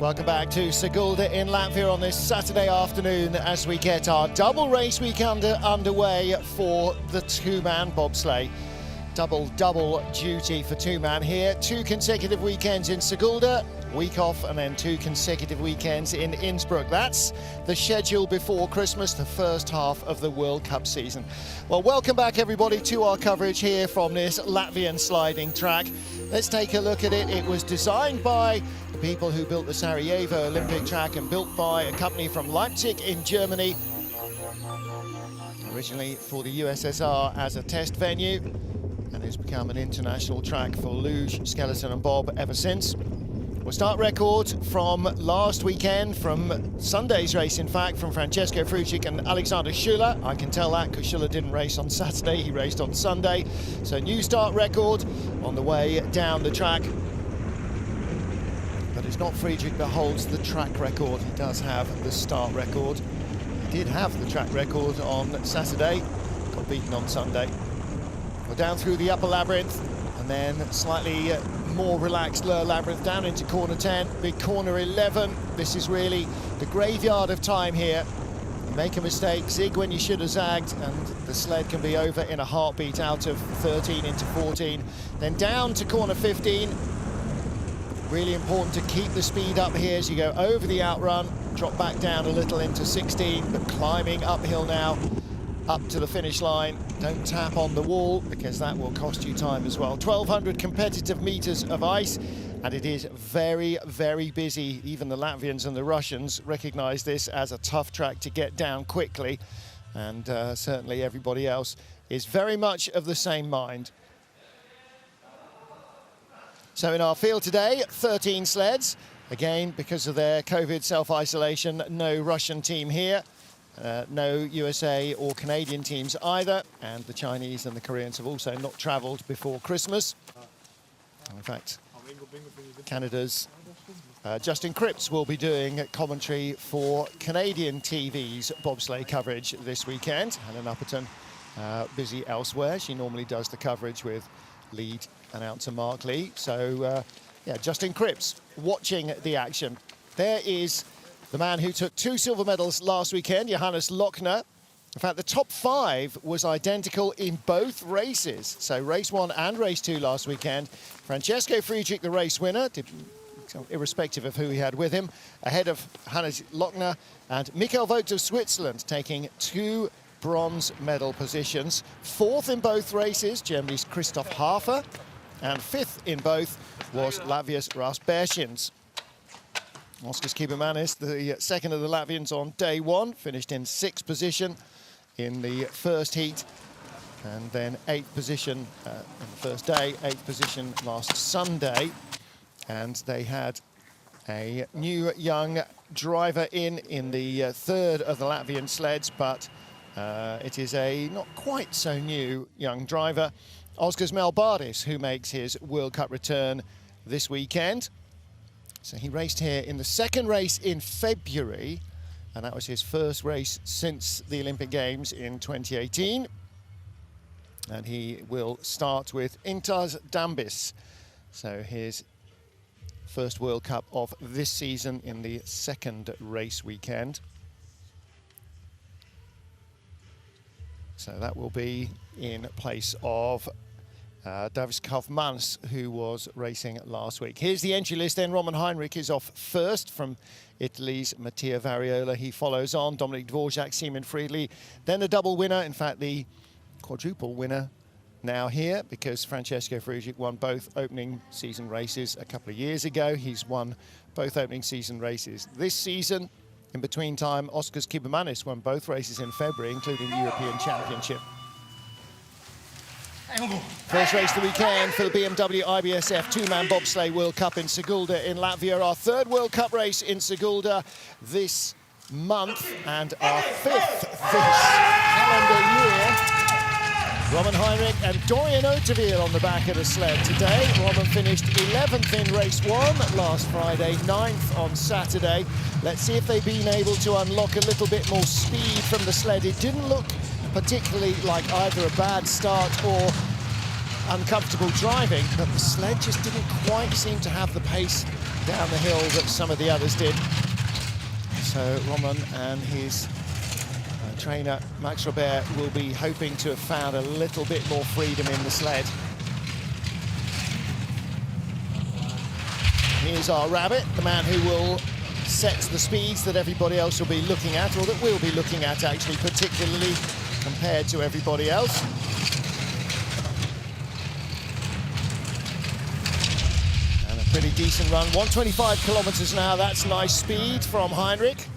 Welcome back to Sigulda in Latvia on this Saturday afternoon as we get our double race weekend underway for the two-man bobsleigh. Double duty for two-man here. 2 consecutive weekends in Sigulda, week off, and then 2 consecutive weekends in Innsbruck. That's the schedule before Christmas, the first half of the World Cup season. Well, welcome back everybody to our coverage here from this Latvian sliding track. Let's take a look at it. It was designed by the people who built the Sarajevo Olympic track and built by a company from Leipzig in Germany, originally for the USSR as a test venue, and has become an international track for luge, skeleton and bob ever since. We'll start record from last weekend, from Sunday's race in fact, from Francesco Friedrich and Alexander Schuller. I can tell that because Schuller didn't race on Saturday, he raced on Sunday. So new start record on the way down the track. But it's not Friedrich that holds the track record, he does have the start record. He did have the track record on Saturday, got beaten on Sunday. We're down through the upper labyrinth and then slightly more relaxed lower labyrinth down into corner 10, big corner 11. This is really the graveyard of time here. You make a mistake, zig when you should have zagged, and the sled can be over in a heartbeat out of 13 into 14. Then down to corner 15. Really important to keep the speed up here as you go over the outrun, drop back down a little into 16, but climbing uphill now up to the finish line. Don't tap on the wall because that will cost you time as well. 1,200 competitive meters of ice, and it is very, very busy. Even the Latvians and the Russians recognize this as a tough track to get down quickly, and certainly everybody else is very much of the same mind. So in our field today, 13 sleds. Again, because of their COVID self-isolation, no Russian team here. No USA or Canadian teams either, and the Chinese and the Koreans have also not travelled before Christmas. In fact, Canada's Justin Cripps will be doing commentary for Canadian TV's bobsleigh coverage this weekend. Helen Upperton busy elsewhere. She normally does the coverage with lead announcer Mark Lee. So yeah, Justin Cripps watching the action. There is the man who took 2 silver medals last weekend, Johannes Lochner. In fact, the top 5 was identical in both races. So race 1 and race 2 last weekend. Francesco Friedrich, the race winner, irrespective of who he had with him, ahead of Johannes Lochner, and Michael Vogt of Switzerland taking 2 bronze medal positions. 4th in both races, Germany's Christoph Hafer, and 5th in both was Latvia's Ras Bēršins. Oskars Kibermanis, the second of the Latvians on day 1, finished in 6th position in the first heat, and then 8th position in the first day, 8th position last Sunday. And they had a new young driver in the 3rd of the Latvian sleds, but it is a not quite so new young driver, Oskars Melbardis, who makes his World Cup return this weekend. So he raced here in the 2nd race in February, and that was his first race since the Olympic Games in 2018. And he will start with Intas Dambis. So his first World Cup of this season in the 2nd race weekend. So that will be in place of Davis Kaufmanns, who was racing last week. Here's the entry list then. Roman Heinrich is off first from Italy's Mattia Variola. He follows on, Dominik Dvorak, Simon Friedrich. Then the double winner, in fact the quadruple winner now here, because Francesco Friedrich won both opening season races a couple of years ago. He's won both opening season races this season. In between time, Oskars Kibermanis won both races in February, including the European Championship. First race of the weekend for the BMW IBSF two-man bobsleigh World Cup in Sigulda in Latvia. Our 3rd World Cup race in Sigulda this month and our 5th this calendar year. Roman Heinrich and Dorian Ottaville on the back of the sled today. Roman finished 11th in race 1 last Friday, 9th on Saturday. Let's see if they've been able to unlock a little bit more speed from the sled. It didn't look particularly like either a bad start or uncomfortable driving, but the sled just didn't quite seem to have the pace down the hill that some of the others did. So Roman and his trainer Max Robert will be hoping to have found a little bit more freedom in the sled. Here's our rabbit, the man who will set the speeds that everybody else will be looking at, or that we'll be looking at actually, particularly compared to everybody else. And a pretty decent run, 125 kilometers an hour, that's nice speed from Heinrich.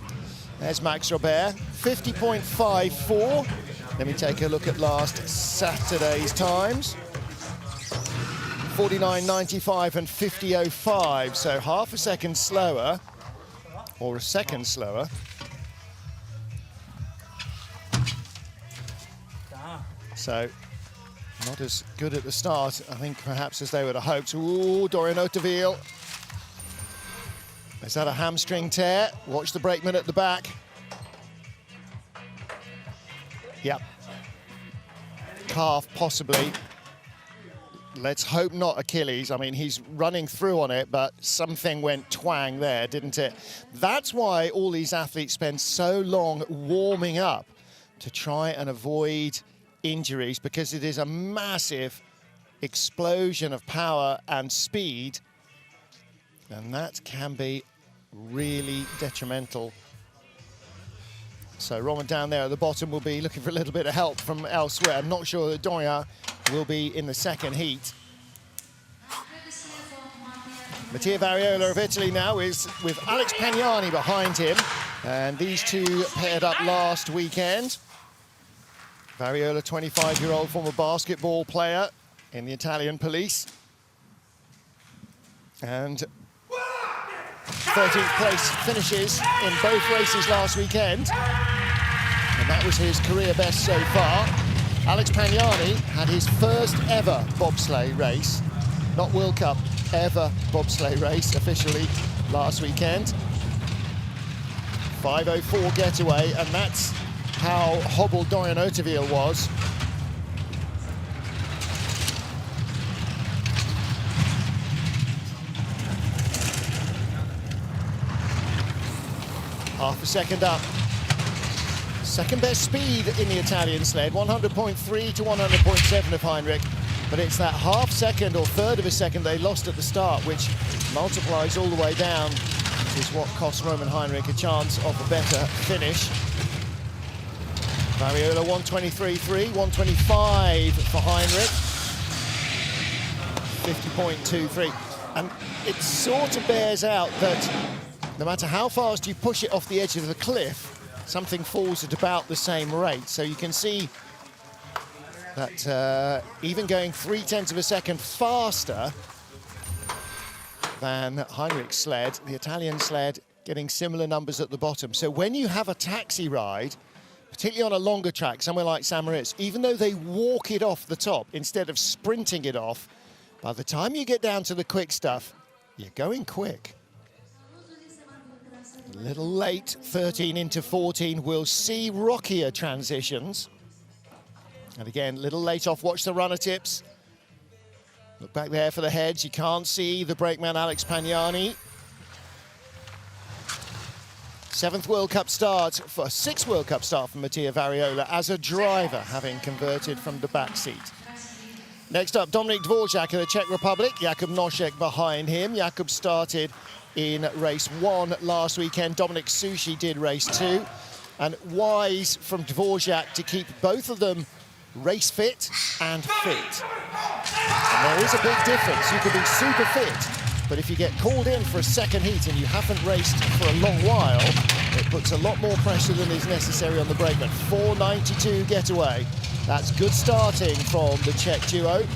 There's Max Robert, 50.54. Let me take a look at last Saturday's times. 49.95 and 50.05, so half a second slower, or a second slower. So, not as good at the start, I think, perhaps as they would have hoped. Ooh, Dorian Ottaville. Is that a hamstring tear? Watch the brakeman at the back. Yep. Calf, possibly. Let's hope not Achilles. I mean, he's running through on it, but something went twang there, didn't it? That's why all these athletes spend so long warming up, to try and avoid injuries, because it is a massive explosion of power and speed, and that can be really detrimental. So Roman down there at the bottom will be looking for a little bit of help from elsewhere. I'm not sure that Dorian will be in the second heat. Mattia Variola of Italy now is with Alex Pagnani behind him, and these two paired up last weekend. Variola, 25-year-old former basketball player in the Italian police, and 13th place finishes in both races last weekend, and that was his career best so far. Alex Pagnani had his first ever bobsleigh race, not World Cup, ever bobsleigh race officially last weekend. 5:04 getaway, and that's how hobbled Dorian Ottaville was. Half a second up. Second best speed in the Italian sled, 100.3 to 100.7 of Heinrich. But it's that half second or third of a second they lost at the start, which multiplies all the way down, which is what cost Roman Heinrich a chance of a better finish. Variola 123.3, 125 for Heinrich, 50.23. And it sort of bears out that no matter how fast you push it off the edge of the cliff, something falls at about the same rate. So you can see that even going 0.3 of a second faster than Heinrich's sled, the Italian sled getting similar numbers at the bottom. So when you have a taxi ride, particularly on a longer track, somewhere like St. Moritz, even though they walk it off the top instead of sprinting it off, by the time you get down to the quick stuff, you're going quick. A little late, 13 into 14. We'll see rockier transitions. And again, a little late off. Watch the runner tips. Look back there for the heads. You can't see the brakeman Alex Pagnani. 7th World Cup start, for a 6th World Cup start from Mattia Variola as a driver, having converted from the back seat. Next up, Dominik Dvorak of the Czech Republic. Jakub Nošek behind him. Jakub started in race 1 last weekend. Dominik Sushi did race 2. And wise from Dvorak to keep both of them race fit and fit. And there is a big difference. You can be super fit, but if you get called in for a second heat and you haven't raced for a long while, it puts a lot more pressure than is necessary on the brakeman. 4:92 getaway. That's good starting from the Czech duo.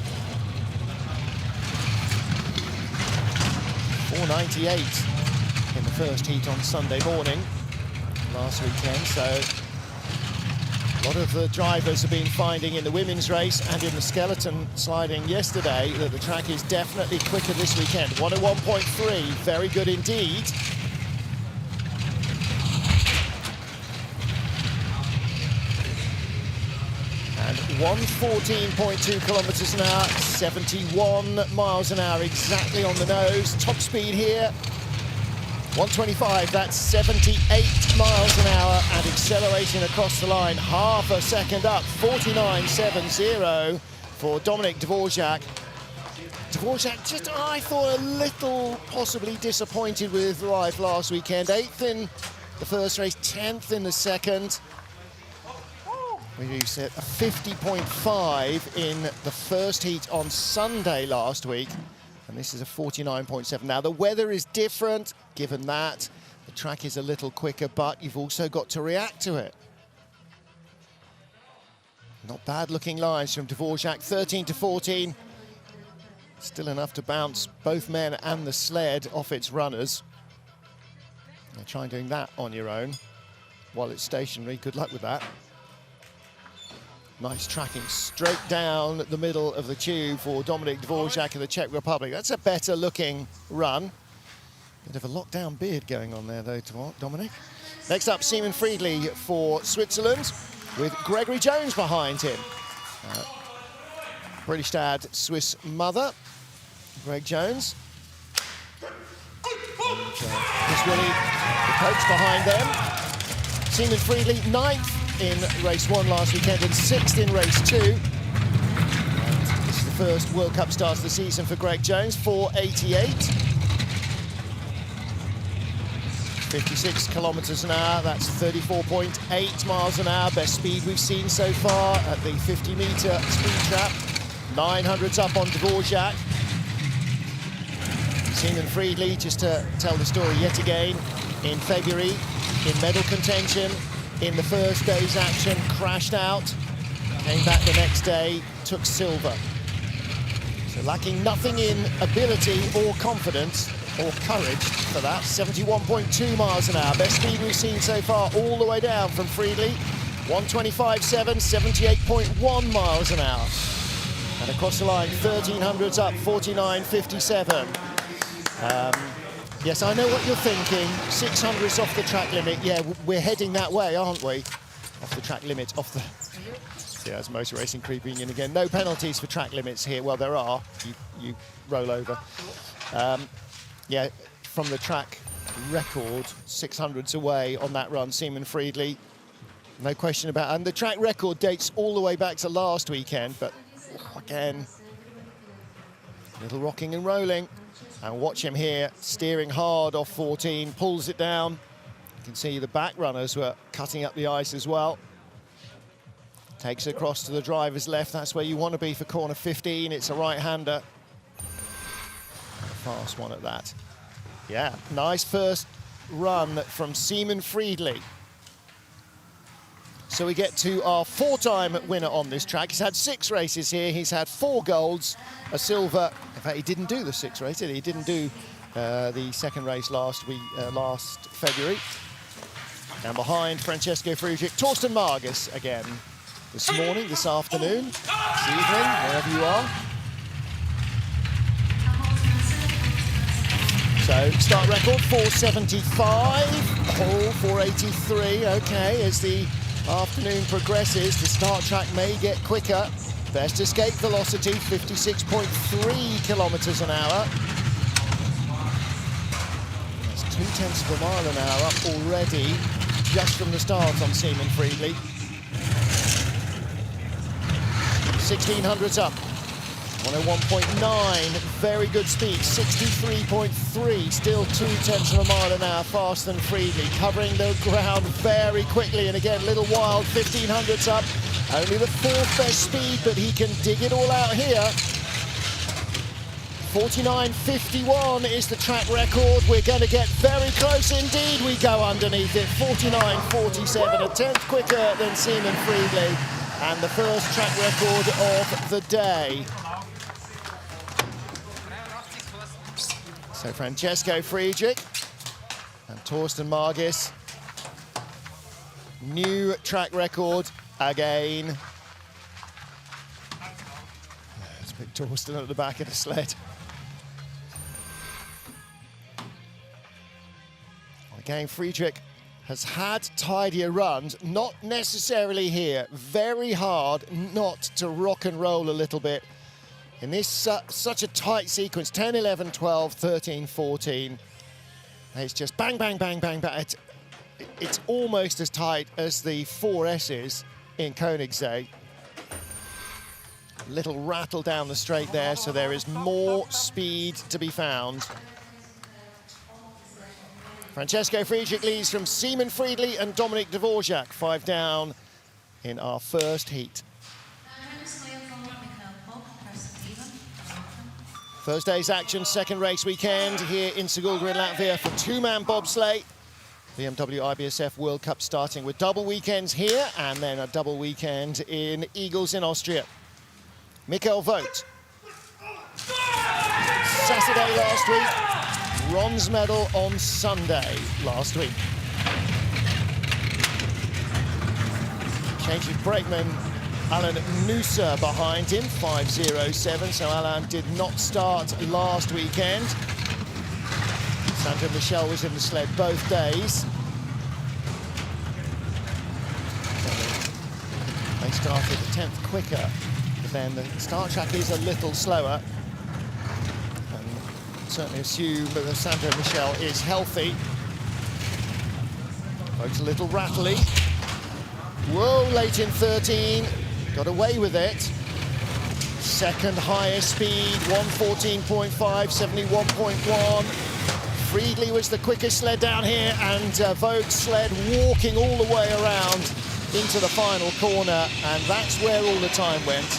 4:98 in the first heat on Sunday morning last weekend. So a lot of the drivers have been finding in the women's race and in the skeleton sliding yesterday that the track is definitely quicker this weekend. 101.3, very good indeed. And 114.2 kilometers an hour, 71 miles an hour, exactly on the nose. Top speed here 125, that's 78 miles an hour and accelerating across the line, half a second up, 49.70 for Dominik Dvorak. Dvorak just, I thought, a little possibly disappointed with his life last weekend. 8th in the first race, 10th in the second. We set a 50.5 in the first heat on Sunday last week. And this is a 49.7. Now, the weather is different, given that. The track is a little quicker, but you've also got to react to it. Not bad looking lines from Dvorak, 13 to 14. Still enough to bounce both men and the sled off its runners. Now, try doing that on your own while it's stationary. Good luck with that. Nice tracking straight down the middle of the tube for Dominik Dvorak of the Czech Republic. That's a better looking run. Bit of a lockdown beard going on there though, Dominik. Next up, Simon Friedrich for Switzerland with Gregory Jones behind him. British dad, Swiss mother, Greg Jones. And, Chris Willie, the coach behind them. Simon Friedrich, 9th in race 1 last weekend and 6th in race 2. And this is the first World Cup start of the season for Greg Jones, 488. 56 kilometers an hour, that's 34.8 miles an hour, best speed we've seen so far at the 50-meter speed trap. 900s up on Dvorak. Simon Friedrich, just to tell the story yet again, in February, in medal contention, in the first day's action, crashed out, came back the next day, took silver. So lacking nothing in ability or confidence or courage for that. 71.2 miles an hour, best speed we've seen so far, all the way down from Friedrich. 125.7, 78.1 miles an hour. And across the line, 1300s up, 49.57. Yes, I know what you're thinking. 600s off the track limit. Yeah, we're heading that way, aren't we? Off the track limit, off the... See, that's motor racing creeping in again. No penalties for track limits here. Well, there are. You roll over. Yeah, from the track record, 600s away on that run, Simon Friedrich. No question about it. And the track record dates all the way back to last weekend, but again, a little rocking and rolling. And watch him here, steering hard off 14, pulls it down. You can see the back runners were cutting up the ice as well. Takes it across to the driver's left. That's where you want to be for corner 15. It's a right-hander. Fast one at that. Yeah, nice first run from Simon Friedrich. So we get to our 4-time winner on this track. He's had 6 races here. He's had 4 golds, a silver. In fact, he didn't do the 6th race, did he? He didn't do the second race last February. And behind Francesco Friedrich, Torsten Margus again this morning, this afternoon, this evening, wherever you are. So start record 475, pole 483. Okay, as the afternoon progresses, the start track may get quicker. Best escape velocity, 56.3 kilometers an hour. That's 0.2 of a mile an hour up already, just from the start on Simon Friedrich. 1600s up, 101.9, very good speed, 63.3, still 0.2 of a mile an hour faster than Friedrich, covering the ground very quickly, and again, little wild, 1500s up, only the 4th best speed, but he can dig it all out here. 49.51 is the track record. We're going to get very close indeed. We go underneath it, 49.47, a 10th quicker than Simon Friedrich, and the first track record of the day. So Francesco Friedrich and Torsten Margus, new track record again. Let's put Torsten at the back of the sled. Again, Friedrich has had tidier runs, not necessarily here. Very hard not to rock and roll a little bit in this such a tight sequence, 10, 11, 12, 13, 14. It's just bang, bang, bang, bang, bang. It's almost as tight as the 4S's in Koenigsegg. Little rattle down the straight there, so there is more speed to be found. Francesco Friedrich leads from Simon Friedli and Dominic Dvorak, 5 down in our first heat. Thursday's action, second race weekend here in Sigulda in Latvia for two-man bobsleigh. BMW IBSF World Cup starting with double weekends here and then a double weekend in Eagles in Austria. Mikkel Vogt. Saturday last week, bronze medal on Sunday last week. Changing brakeman, Alan Noosa behind him, 5.07, so Alan did not start last weekend. Sandra Michel was in the sled both days. They started a tenth quicker, but then the start track is a little slower. And certainly assume that Sandra Michel is healthy. Both a little rattly. Whoa, late in 13, got away with it. Second highest speed, 114.5, 71.1. Friedli was the quickest sled down here, and Vogt's sled walking all the way around into the final corner, and that's where all the time went.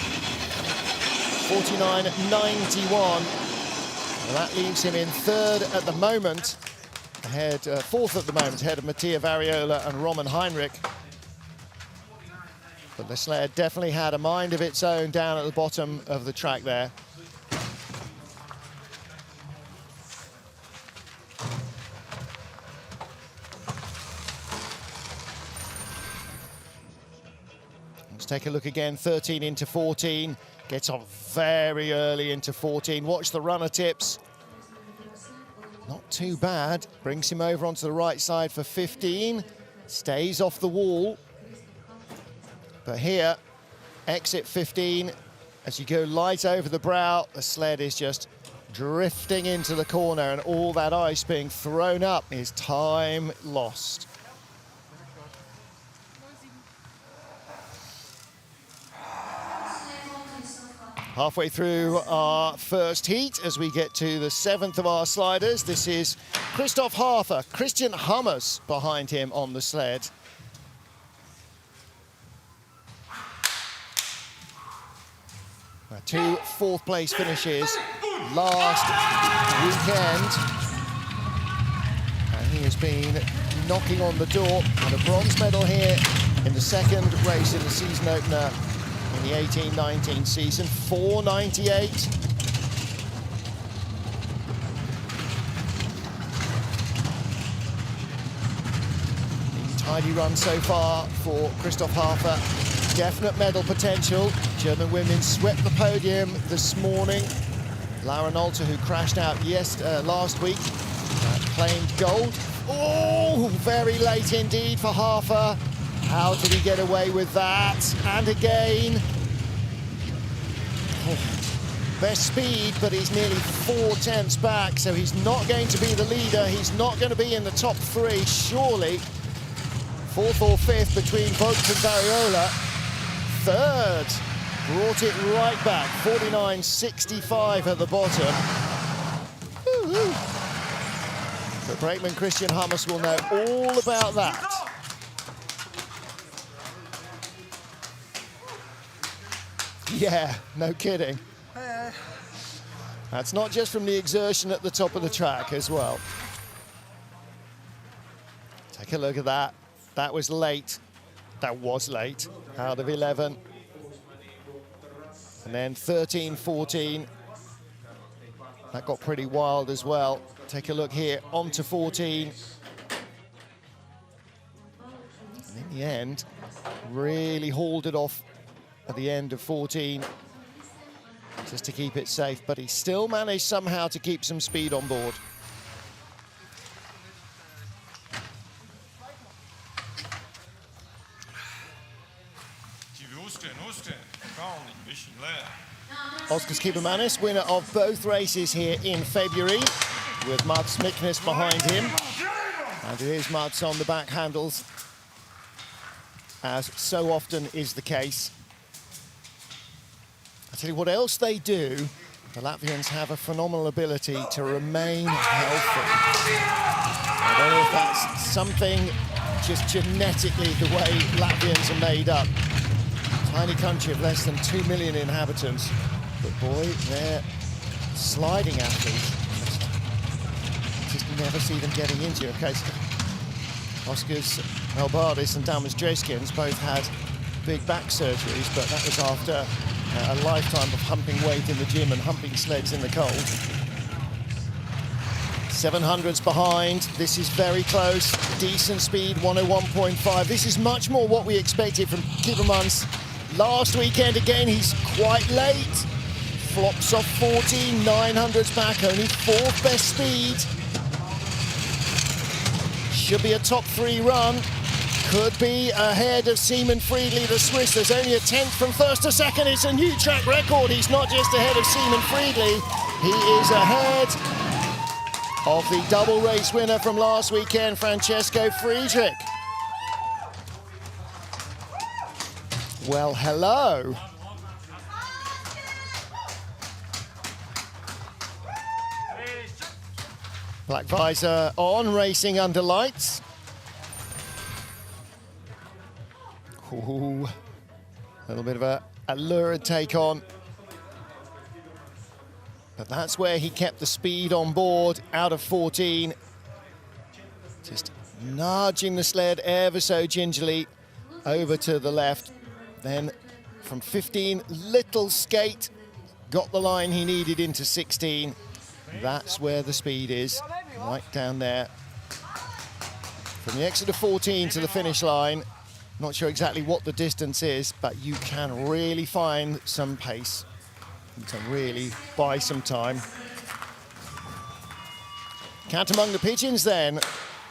49.91. And that leaves him in third at the moment, fourth at the moment, ahead of Mattia Variola and Roman Heinrich. But the sled definitely had a mind of its own down at the bottom of the track there. Let's take a look again, 13 into 14. Gets on very early into 14. Watch the runner tips. Not too bad. Brings him over onto the right side for 15. Stays off the wall. But here, exit 15, as you go light over the brow, the sled is just drifting into the corner, and all that ice being thrown up is time lost. Halfway through our first heat as we get to the 7th of our sliders. This is Christoph Harfer, Christian Hammers behind him on the sled. Two fourth-place finishes last weekend, and he has been knocking on the door on a bronze medal here in the second race in the season opener in the 18-19 season, 4.98. Tidy run so far for Christoph Harfer. Definite medal potential. German women swept the podium this morning. Laura Nolter, who crashed out last week, claimed gold. Oh, very late indeed for Harfer. How did he get away with that? And again. Oh, best speed, but he's nearly 4 tenths back, so he's not going to be the leader. He's not going to be in the top 3, surely. 4th or 5th between Vogt and Variola. Third, brought it right back, 49.65 at the bottom. The brakeman Christian Hammers will know all about that. Yeah, no kidding. That's not just from the exertion at the top of the track as well. Take a look at that. That was late. That was late, out of 11. And then 13, 14. That got pretty wild as well. Take a look here, on to 14. And in the end, really hauled it off at the end of 14, just to keep it safe. But he still managed somehow to keep some speed on board. Oskars Kibermanis, winner of both races here in February. with Mats Miknes behind him. And it is Mats on the back handles, as so often is the case. I tell you what else they do, the Latvians have a phenomenal ability to remain healthy. I don't know if that's something just genetically the way Latvians are made up. Tiny country of less than 2 million inhabitants, but boy, they're sliding athletes. Just never see them getting into it. Okay, so Oskars Melbardis and Damas Dreskins both had big back surgeries, but that was after a lifetime of humping weight in the gym and humping sleds in the cold. 700s behind. This is very close. Decent speed, 101.5. This is much more what we expected from Kiebermans. Last weekend, again, he's quite late. Flops off 14, 900s back, only 4th best speed. Should be a top 3 run. Could be ahead of Simon Friedrich, the Swiss. There's only a 10th from 1st to 2nd. It's a new track record. He's not just ahead of Simon Friedrich. He is ahead of the double race winner from last weekend, Francesco Friedrich. Well, hello. Black visor on, racing under lights. Ooh, a little bit of a lurid take on. But that's where he kept the speed on board, out of 14. Just nudging the sled ever so gingerly over to the left. Then from 15, little skate, got the line he needed into 16. That's where the speed is, right down there. From the exit of 14 to the finish line, not sure exactly what the distance is, but you can really find some pace. You can really buy some time. Count among the pigeons then,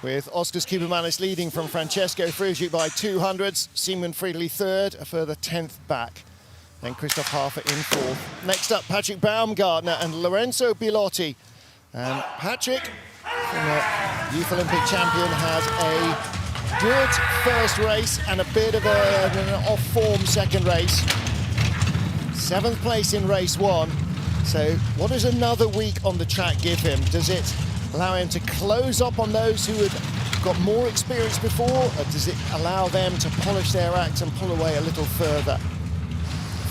with Oskars Kiebermans leading from Francesco Friedrich by 200s, Simon Friedrich 3rd, a further 10th back. Then Christoph Hafer in 4th. Next up, Patrick Baumgartner and Lorenzo Bilotti. And Patrick, former Youth Olympic champion, has a good first race and a bit of an off-form second race. 7th place in race 1. So what does another week on the track give him? Does it allow him to close up on those who had got more experience before, or does it allow them to polish their act and pull away a little further?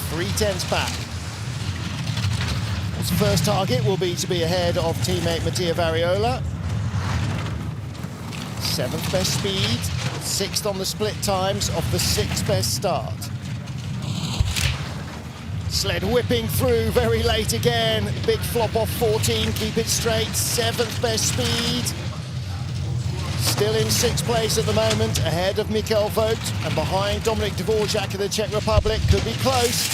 3/10 back. His first target will be to be ahead of teammate Mattia Variola. 7th best speed, 6th on the split times of the 6th best start. Sled whipping through very late again. Big flop off 14, keep it straight. 7th best speed. Still in 6th place at the moment, ahead of Mikel Vogt and behind Dominik Dvorak of the Czech Republic. Could be close.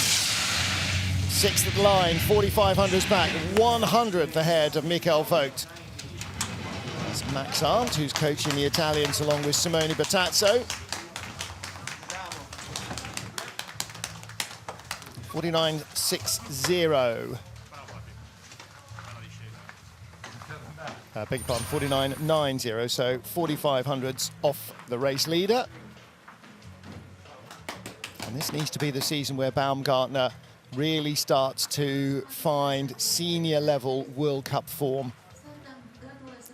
6th at the line, 4,500s back, 100th ahead of Mikel Vogt. That's Max Arndt, who's coaching the Italians along with Simone Bertazzo. 49.60. Beg your pardon, 49.90, so 4,500s off the race leader. And this needs to be the season where Baumgartner really starts to find senior level World Cup form.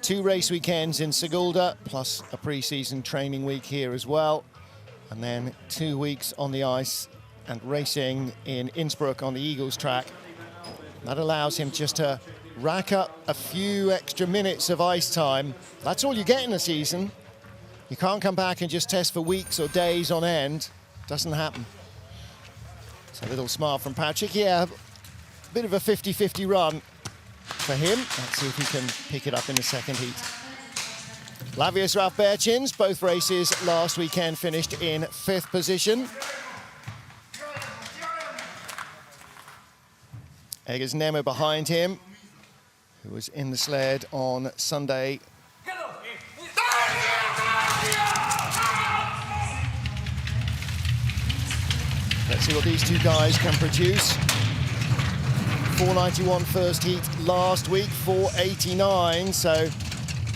2 race weekends in Sigulda, plus a pre-season training week here as well. And then 2 weeks on the ice and racing in Innsbruck on the Eagles track. That allows him just to rack up a few extra minutes of ice time. That's all you get in a season. You can't come back and just test for weeks or days on end. Doesn't happen. It's a little smart from Patrick. Yeah, a bit of a 50-50 run for him. Let's see if he can pick it up in the second heat. Lavius Ralph Berchins, both races last weekend finished in 5th position. Eggers Nemo behind him, who was in the sled on Sunday. Let's see what these two guys can produce. 491 first heat last week, 489, so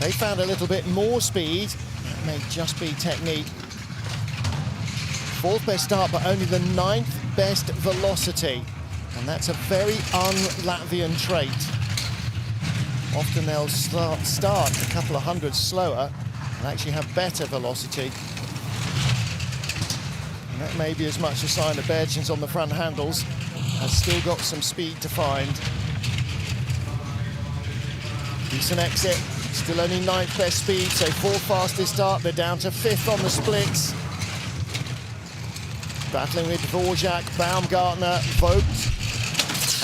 they found a little bit more speed. That may just be technique. 4th best start, but only the 9th best velocity. And that's a very un-Latvian trait. Often they'll start a couple of hundred slower and actually have better velocity. And that may be as much a sign that Bergin's on the front handles has still got some speed to find. Decent exit, still only 9th best speed, so 4th fastest start. They're down to 5th on the splits. Battling with Dvorak, Baumgartner, Vogt.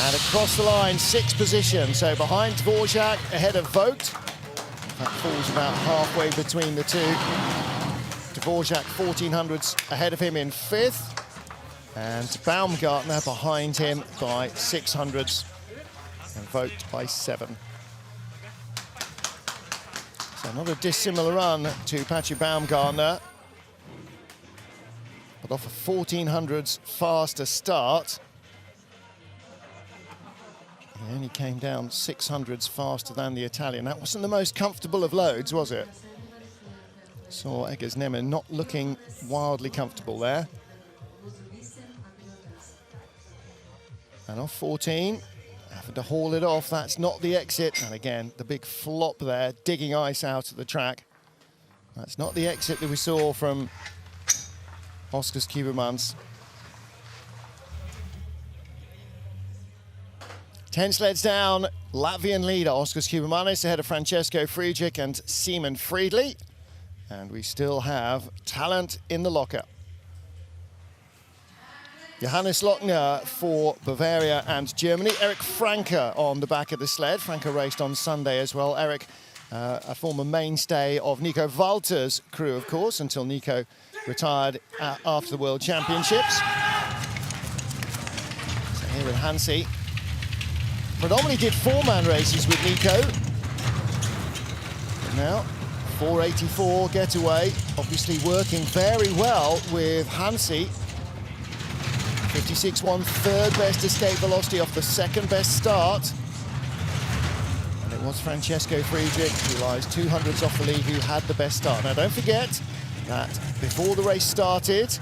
And across the line, 6th position. So behind Dvorak, ahead of Vogt. That falls about halfway between the two. Dvorak 1400s ahead of him in 5th. And Baumgartner behind him by 600s. And Vogt by 7. So not a dissimilar run to Patrick Baumgartner. But off a 1400s faster start. He only came down 600s faster than the Italian. That wasn't the most comfortable of loads, was it? Saw Eggers Nemeth not looking wildly comfortable there. And off 14, having to haul it off. That's not the exit. And again, the big flop there, digging ice out of the track. That's not the exit that we saw from Oskars Kubermans. 10 sleds down, Latvian leader Oskars Kubermanis ahead of Francesco Friedrich and Simon Friedli. And we still have talent in the locker. Johannes Lochner for Bavaria and Germany. Eric Franke on the back of the sled. Franke raced on Sunday as well. Eric, a former mainstay of Nico Walter's crew, of course, until Nico retired after the World Championships. So here with Hansi. Predominantly did 4-man races with Nico. But now, 484 getaway, obviously working very well with Hansi. 56.1, 3rd best escape velocity off the 2nd best start. And it was Francesco Friedrich, who lies 200s off the lead, who had the best start. Now don't forget that before the race started,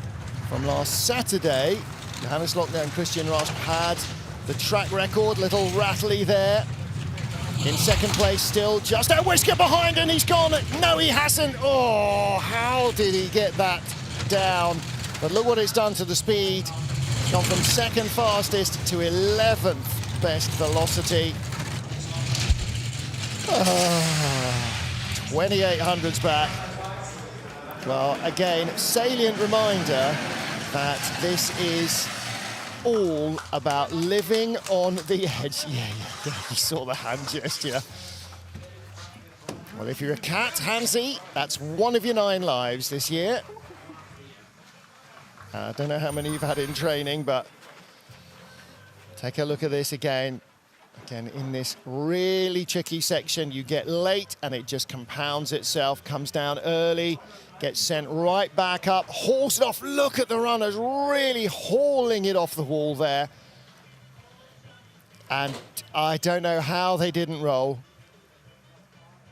from last Saturday, Johannes Lochner and Christian Rost had the track record, little rattly there. In 2nd place still, just a whisker behind, and he's gone. No, he hasn't. Oh, how did he get that down? But look what it's done to the speed. Gone from 2nd fastest to 11th best velocity. 2800s back. Well, again, salient reminder that this is all about living on the edge. Yeah, you saw the hand gesture. Well, if you're a cat, Hansi, that's one of your 9 lives this year. I don't know how many you've had in training, but take a look at this again. Again, in this really tricky section, you get late and it just compounds itself, comes down early, gets sent right back up, hauls it off. Look at the runners really hauling it off the wall there. And I don't know how they didn't roll.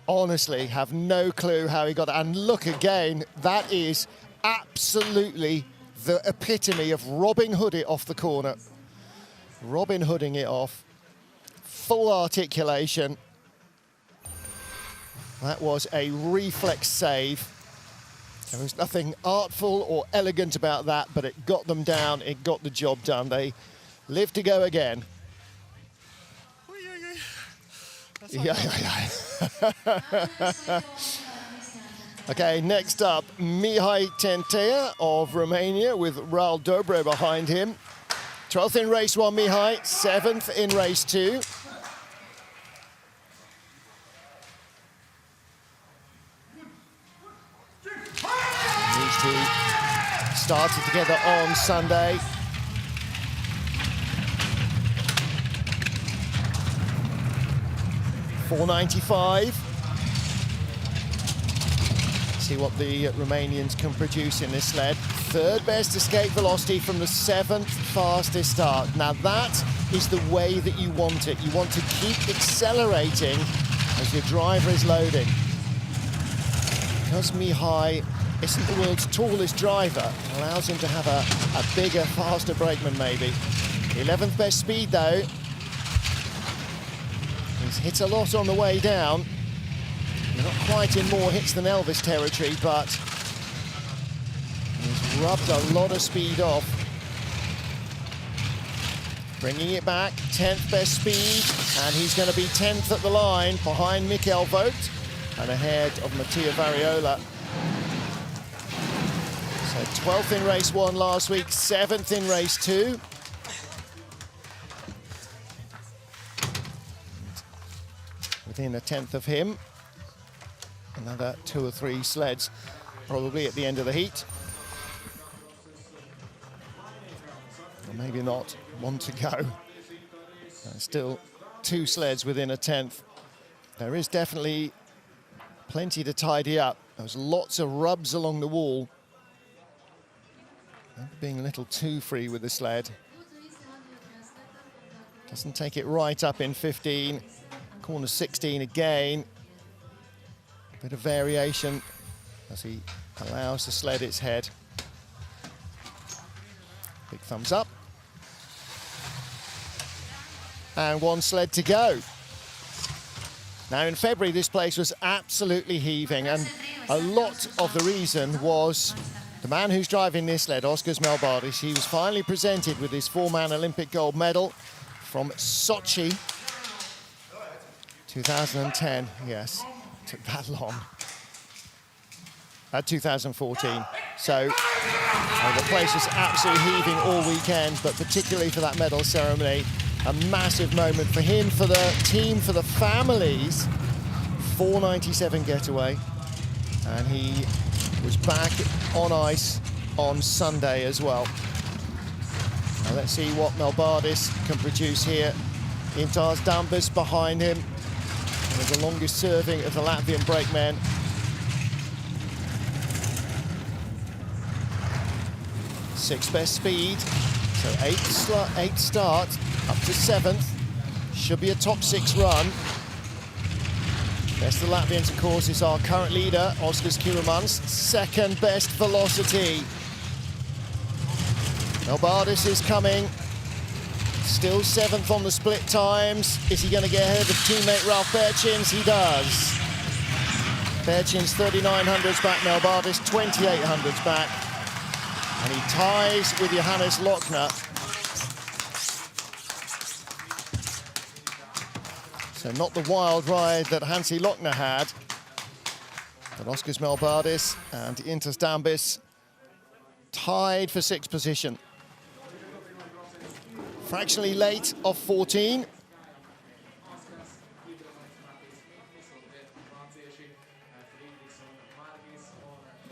Honestly, have no clue how he got that. And look again, that is absolutely the epitome of Robin Hood it off the corner. Robin Hooding it off. Full articulation. That was a reflex save. There was nothing artful or elegant about that, but it got them down, it got the job done. They live to go again. Okay, next up, Mihai Tentea of Romania with Raul Dobre behind him. 12th in race 1, Mihai, 7th in race 2. These two started together on Sunday. .495. see what the Romanians can produce in this sled. Third best escape velocity from the 7th fastest start. Now that is the way that you want it. You want to keep accelerating as your driver is loading. Because Mihai isn't the world's tallest driver, it allows him to have a bigger, faster brakeman maybe. 11th best speed though. He's hit a lot on the way down. They're not quite in more hits than Elvis territory, but he's rubbed a lot of speed off. Bringing it back, 10th best speed, and he's going to be 10th at the line behind Michael Vogt and ahead of Mattia Variola. So 12th in race 1 last week, 7th in race 2. Within a 10th of him. Another 2 or 3 sleds, probably at the end of the heat. Or maybe not, 1 to go. And still 2 sleds within a 10th. There is definitely plenty to tidy up. There's lots of rubs along the wall. Maybe being a little too free with the sled. Doesn't take it right up in 15. Corner 16 again. Bit of variation as he allows the sled its head. Big thumbs up. And 1 sled to go. Now in February this place was absolutely heaving, and a lot of the reason was the man who's driving this sled, Oskars Melbardis. He was finally presented with his 4-man Olympic gold medal from Sochi 2010, yes. Took that long. 2014. So the place was absolutely heaving all weekend, but particularly for that medal ceremony, a massive moment for him, for the team, for the families. 497 getaway, and he was back on ice on Sunday as well. Now let's see what Melbardis can produce here. Intars Dambis behind him. The longest serving of the Latvian brakemen. Sixth best speed, so 8th start, up to 7th. Should be a top 6 run. Best of the Latvians, of course, is our current leader, Oskars Kiramans. 2nd best velocity. Melbardis is coming. Still 7th on the split times. Is he going to get ahead of teammate Ralph Berchins? He does. Berchins 3900s back, Melbardis 2800s back. And he ties with Johannes Lochner. So not the wild ride that Hansi Lochner had. But Oskars Melbardis and Intars Dambis tied for 6th position. Fractionally late off 14.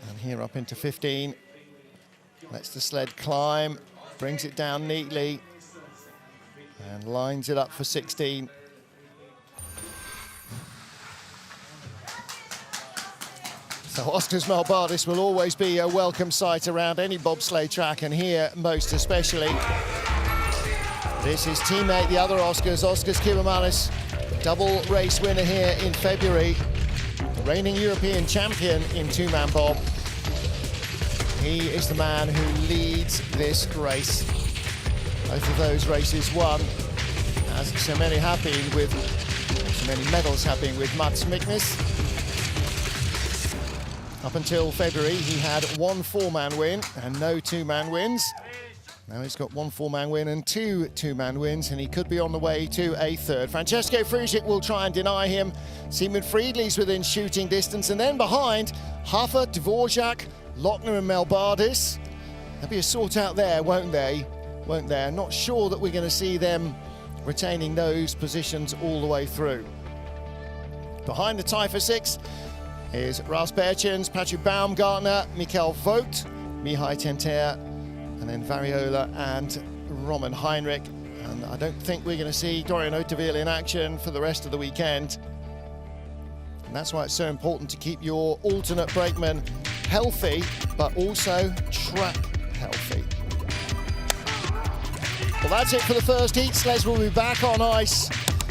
And here up into 15. Lets the sled climb, brings it down neatly, and lines it up for 16. So Oskars Melbardis will always be a welcome sight around any bobsleigh track, and here most especially. This is teammate, the other Oskars Kiramans, double race winner here in February, reigning European champion in 2-man bob. He is the man who leads this race. Both of those races won, as so many medals have been with Mats Miknes. Up until February, he had 1 4-man win and no 2-man wins. Now he's got 1 4-man win and 2 2-man wins, and he could be on the way to a 3rd. Francesco Friedrich will try and deny him. Simon Friedlich's within shooting distance, and then behind, Hafer, Dvorak, Lochner and Melbardis. There'll be a sort out there, won't they? Not sure that we're going to see them retaining those positions all the way through. Behind the tie for 6 is Ralph Berchins, Patrick Baumgartner, Michael Vogt, Mihai Tentea, and then Variola and Roman Heinrich. And I don't think we're going to see Dorian Otaville in action for the rest of the weekend. And that's why it's so important to keep your alternate brakeman healthy, but also track healthy. Well, that's it for the first heat. Sleds will be back on ice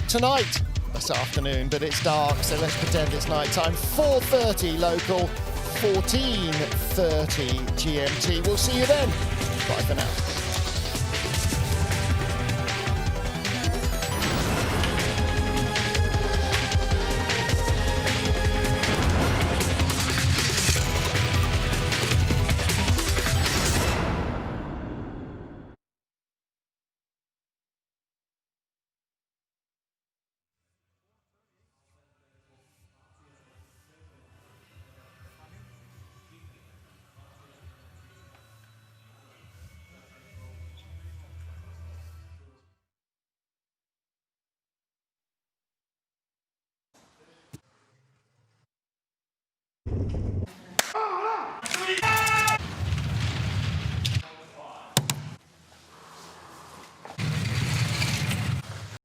tonight, this afternoon, but it's dark, so let's pretend it's night time. 4:30 local, 14:30 GMT. We'll see you then. Bye for now.